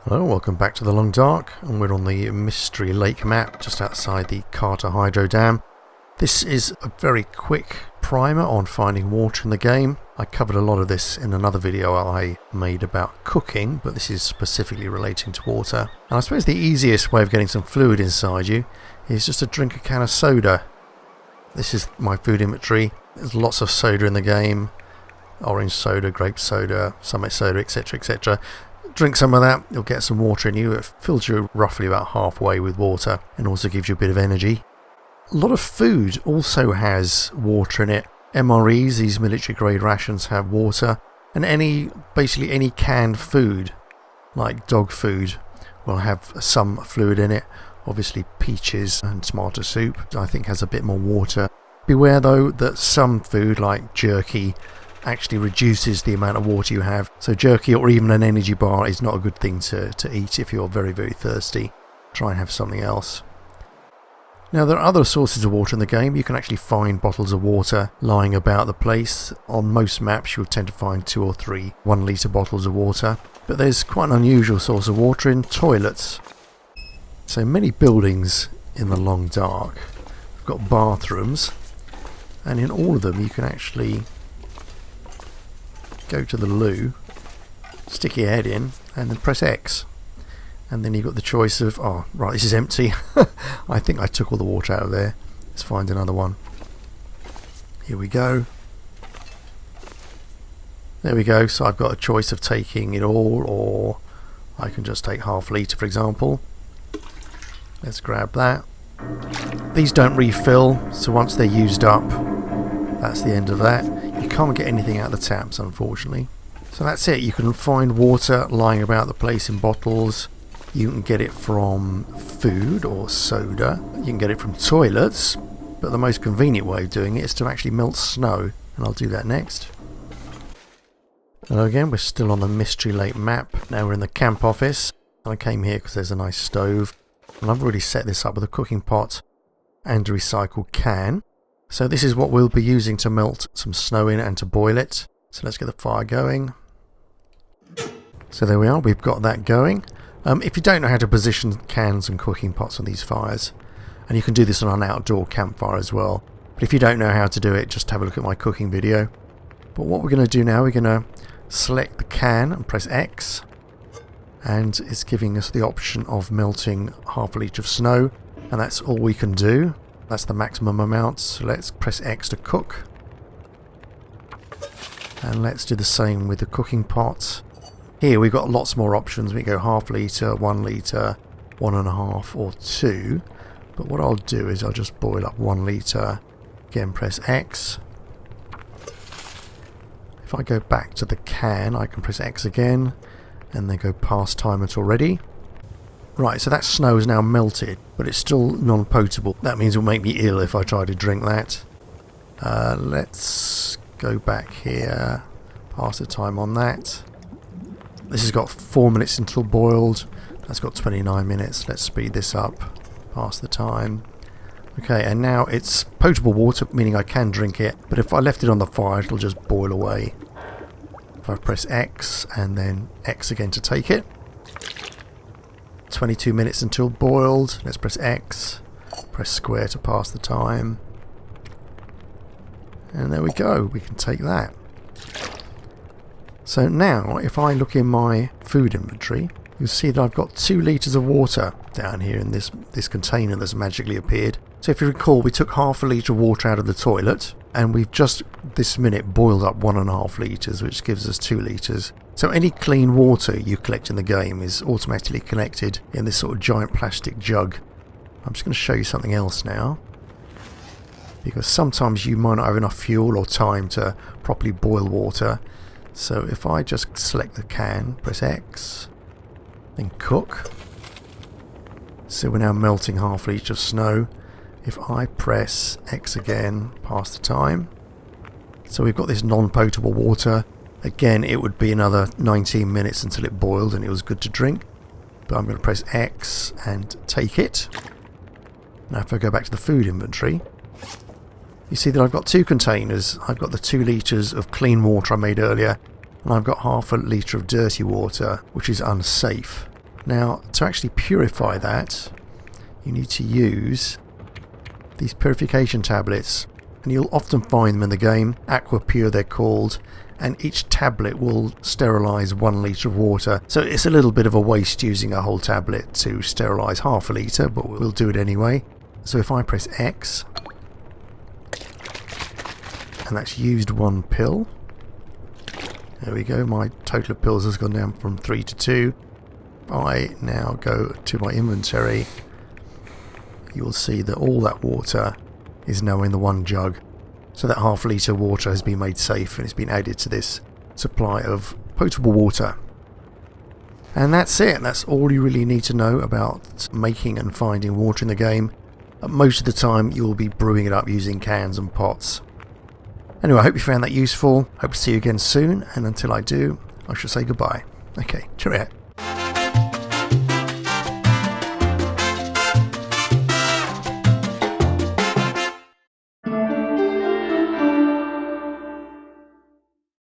Hello, welcome back to the Long Dark, and we're on the Mystery Lake map just outside the Carter Hydro Dam. This is a very quick primer on finding water in the game. I covered a lot of this in another video I made about cooking, but this is specifically relating to water. And I suppose the easiest way of getting some fluid inside you is just to drink a can of soda. This is my food inventory. There's lots of soda in the game. Orange soda, grape soda, summit soda, etc, etc. Drink some of that, you'll get some water in you. It fills you roughly about halfway with water and also gives you a bit of energy. A lot of food also has water in it. MREs, these military grade rations, have water, and basically any canned food, like dog food, will have some fluid in it. Obviously peaches and tomato soup, I think, has a bit more water. Beware though that some food, like jerky, actually reduces the amount of water you have. So jerky or even an energy bar is not a good thing to eat if you're very, very thirsty. Try and have something else. Now, there are other sources of water in the game. You can actually find bottles of water lying about the place. On most maps you'll tend to find 2 or 3 1-litre bottles of water. But there's quite an unusual source of water in toilets. So many buildings in the Long Dark have got bathrooms, and in all of them you can actually go to the loo, stick your head in, and then press X. And then you've got the choice of, oh, right, this is empty. I think I took all the water out of there. Let's find another one. Here we go. There we go. So I've got a choice of taking it all, or I can just take half a litre, for example. Let's grab that. These don't refill, so once they're used up, that's the end of that. You can't get anything out of the taps, unfortunately. So that's it. You can find water lying about the place in bottles. You can get it from food or soda. You can get it from toilets, but the most convenient way of doing it is to actually melt snow, and I'll do that next. Hello again, we're still on the Mystery Lake map. Now we're in the camp office. I came here because there's a nice stove, and I've already set this up with a cooking pot and a recycled can. So this is what we'll be using to melt some snow in and to boil it. So let's get the fire going. So there we are, we've got that going. If you don't know how to position cans and cooking pots on these fires, and you can do this on an outdoor campfire as well, but if you don't know how to do it, just have a look at my cooking video. But what we're going to do now, we're going to select the can and press X, and it's giving us the option of melting half a litre of snow, and that's all we can do. That's the maximum amount, so let's press X to cook. And let's do the same with the cooking pot. Here we've got lots more options. We can go half litre, 1 litre, 1.5 or 2. But what I'll do is I'll just boil up 1 litre, again press X. If I go back to the can, I can press X again and then go past time until ready. Right, so that snow is now melted, but it's still non-potable. That means it will make me ill if I try to drink that. Let's go back here, pass the time on that. This has got 4 minutes until boiled. That's got 29 minutes. Let's speed this up, pass the time. Okay, and now it's potable water, meaning I can drink it, but if I left it on the fire, it'll just boil away. If I press X and then X again to take it. 22 minutes until boiled. Let's press X, press square to pass the time, and there we go, we can take that. So now if I look in my food inventory, you'll see that I've got 2 litres of water down here in this container that's magically appeared. So if you recall, we took half a litre of water out of the toilet, and we've just this minute boiled up 1.5 litres, which gives us 2 litres. So any clean water you collect in the game is automatically collected in this sort of giant plastic jug. I'm just going to show you something else now, because sometimes you might not have enough fuel or time to properly boil water. So if I just select the can, press X, then cook. So we're now melting half a litre of snow. If I press X again, pass the time. So we've got this non-potable water. Again, it would be another 19 minutes until it boiled and it was good to drink. But I'm going to press X and take it. Now if I go back to the food inventory, you see that I've got 2 containers. I've got the 2 litres of clean water I made earlier, and I've got half a litre of dirty water, which is unsafe. Now, to actually purify that, you need to use these Purification Tablets, and you'll often find them in the game. Aqua Pure they're called, and each tablet will sterilise 1 litre of water. So it's a little bit of a waste using a whole tablet to sterilise half a litre, but we'll do it anyway. So if I press X, and that's used 1 pill. There we go, my total of pills has gone down from 3 to 2. If I now go to my inventory, you'll see that all that water is now in the 1 jug. So that half litre water has been made safe and it's been added to this supply of potable water. And that's it. That's all you really need to know about making and finding water in the game. Most of the time you'll be brewing it up using cans and pots. Anyway, I hope you found that useful. Hope to see you again soon, and until I do, I shall say goodbye. Okay, cheerio.